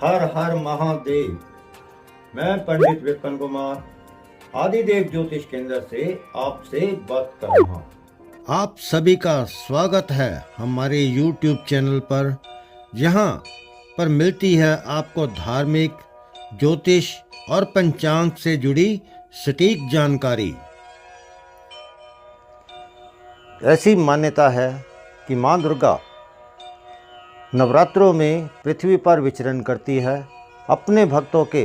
हर हर महादेव। मैं पंडित विपिन कुमार आदिदेव ज्योतिष केंद्र से आपसे बात कर रहा हूँ। आप सभी का स्वागत है हमारे YouTube चैनल पर, जहां पर मिलती है आपको धार्मिक, ज्योतिष और पंचांग से जुड़ी सटीक जानकारी। ऐसी मान्यता है कि मां दुर्गा नवरात्रों में पृथ्वी पर विचरण करती है, अपने भक्तों के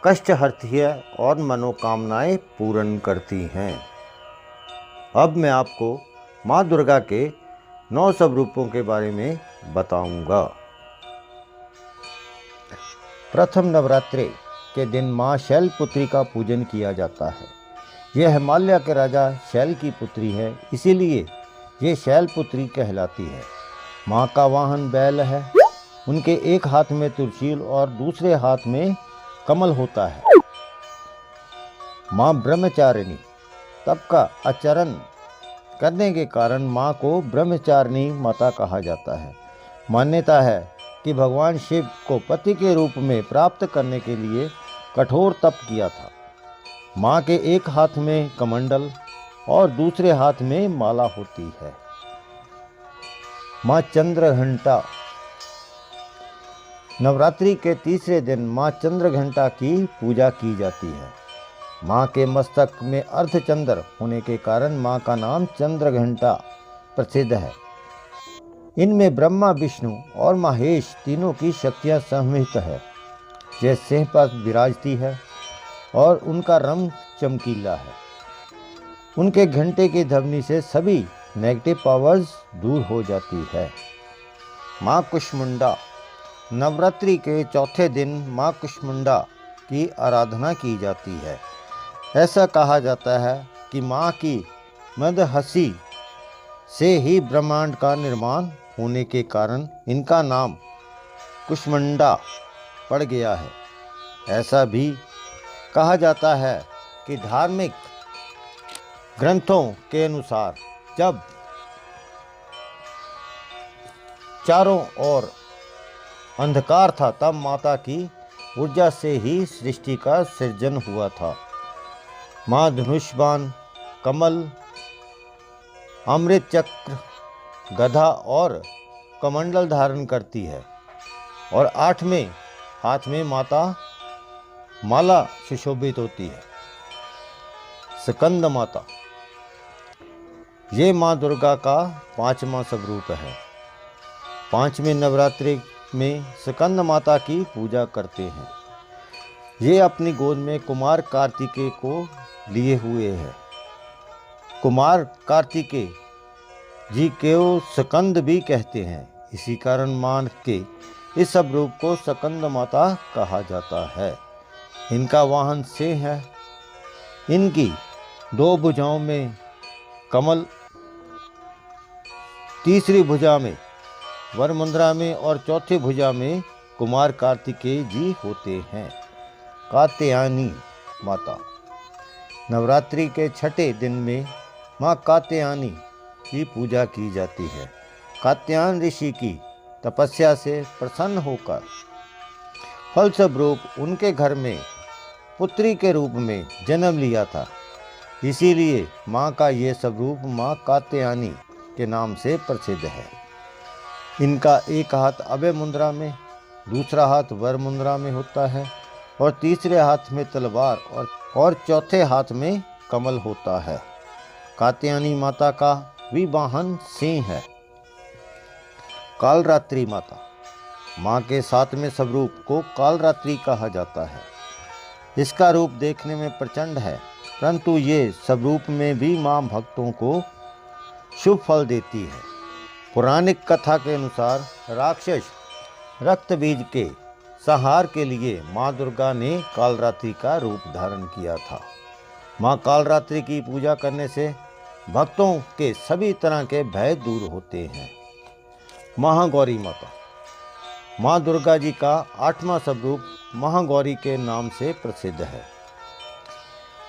कष्ट हरती है और मनोकामनाएं पूर्ण करती हैं। अब मैं आपको मां दुर्गा के 9 स्वरूपों के बारे में बताऊंगा। प्रथम नवरात्रि के दिन मां शैलपुत्री का पूजन किया जाता है। यह हिमालय के राजा शैल की पुत्री है, इसीलिए ये शैलपुत्री कहलाती है। मां का वाहन बैल है। उनके एक हाथ में त्रिशूल और दूसरे हाथ में कमल होता है। मां ब्रह्मचारिणी तप का आचरण करने के कारण मां को ब्रह्मचारिणी माता कहा जाता है। मान्यता है कि भगवान शिव को पति के रूप में प्राप्त करने के लिए कठोर तप किया था। मां के एक हाथ में कमंडल और दूसरे हाथ में माला होती है। मां चंद्रघंटा। नवरात्रि के तीसरे दिन मां चंद्रघंटा की पूजा की जाती है। मां के मस्तक में अर्धचंद्र होने के कारण मां का नाम चंद्रघंटा प्रसिद्ध है। इनमें ब्रह्मा, विष्णु और महेश तीनों की शक्तियां समाहित है। यह सिंह पर विराजती है और उनका रंग चमकीला है। उनके घंटे की ध्वनि से सभी नेगेटिव पावर्स दूर हो जाती है। मां कुष्मांडा। नवरात्रि के चौथे दिन मां कुष्मांडा की आराधना की जाती है। ऐसा कहा जाता है कि मां की मदहसी से ही ब्रह्मांड का निर्माण होने के कारण इनका नाम कुष्मांडा पड़ गया है। ऐसा भी कहा जाता है कि धार्मिक ग्रंथों के अनुसार जब चारों ओर अंधकार था तब माता की ऊर्जा से ही सृष्टि का सृजन हुआ था। मां धनुष्बाण, कमल, अमृत चक्र, गदा और कमंडल धारण करती है और 8वें हाथ में माता माला सुशोभित होती है। स्कंद माता। ये मां दुर्गा का 5वां स्वरूप है। 5वें नवरात्रि में स्कंद माता की पूजा करते हैं। ये अपनी गोद में कुमार कार्तिकेय को लिए हुए हैं। कुमार कार्तिकेय जी को स्कंद भी कहते हैं। इसी कारण मां के इस स्वरूप को स्कंद माता कहा जाता है। इनका वाहन सिंह है। इनकी 2 भुजाओं में कमल, तीसरी भुजा में वरमुंद्रा में और चौथी भुजा में कुमार कार्तिकेय जी होते हैं। कात्यायनी माता। नवरात्रि के छठे दिन में मां कात्यायनी की पूजा की जाती है। कात्यायन ऋषि की तपस्या से प्रसन्न होकर फलस्वरूप उनके घर में पुत्री के रूप में जन्म लिया था। इसीलिए मां का ये स्वरूप मां कात्यायनी के नाम से प्रसिद्ध है। इनका एक हाथ अभय मुद्रा में, दूसरा हाथ वर मुद्रा में होता है और तीसरे हाथ में तलवार और चौथे हाथ में कमल होता है। कात्यायनी माता का भी वाहन सिंह है। कालरात्रि माता। मां के 7वें स्वरूप को कालरात्रि कहा जाता है। इसका रूप देखने में प्रचंड है, परंतु ये स्वरूप में भी मां भक्तों को शुभ फल देती है। पौराणिक कथा के अनुसार राक्षस रक्त बीज के संहार के लिए मां दुर्गा ने कालरात्रि का रूप धारण किया था। मां कालरात्रि की पूजा करने से भक्तों के सभी तरह के भय दूर होते हैं। महागौरी माता। मां दुर्गा जी का 8वां स्वरूप महागौरी के नाम से प्रसिद्ध है।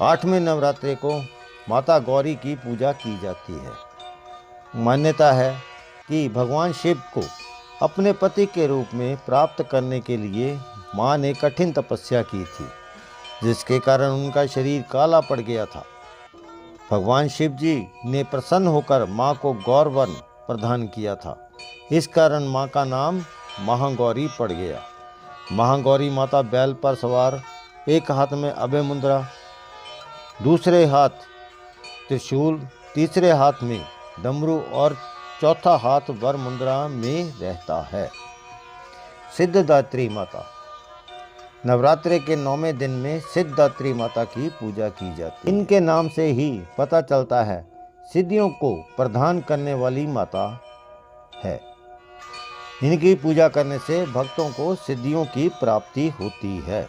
8वें नवरात्रि को माता गौरी की पूजा की जाती है। मान्यता है कि भगवान शिव को अपने पति के रूप में प्राप्त करने के लिए माँ ने कठिन तपस्या की थी, जिसके कारण उनका शरीर काला पड़ गया था। भगवान शिव जी ने प्रसन्न होकर माँ को गौर प्रदान किया था। इस कारण माँ का नाम महागौरी पड़ गया। महागौरी माता बैल पर सवार, एक हाथ में अभय मुद्रा, दूसरे हाथ त्रिशूल, तीसरे हाथ में डमरू और चौथा हाथ वर मुद्रा में रहता है। सिद्धदात्री माता। नवरात्रि के 9वें दिन में सिद्धदात्री माता की पूजा की जाती है। इनके नाम से ही पता चलता है सिद्धियों को प्रदान करने वाली माता है। इनकी पूजा करने से भक्तों को सिद्धियों की प्राप्ति होती है।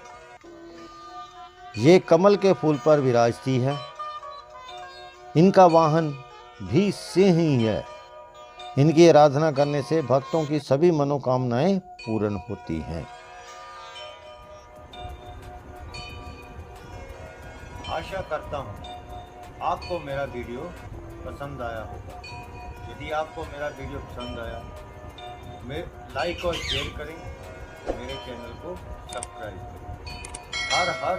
ये कमल के फूल पर विराजती है। इनका वाहन भी सिंह ही है। इनकी आराधना करने से भक्तों की सभी मनोकामनाएं पूर्ण होती हैं। आशा करता हूँ आपको मेरा वीडियो पसंद आया होगा। यदि आपको मेरा वीडियो पसंद आया, लाइक और शेयर करें, मेरे चैनल को सब्सक्राइब करें। हर हर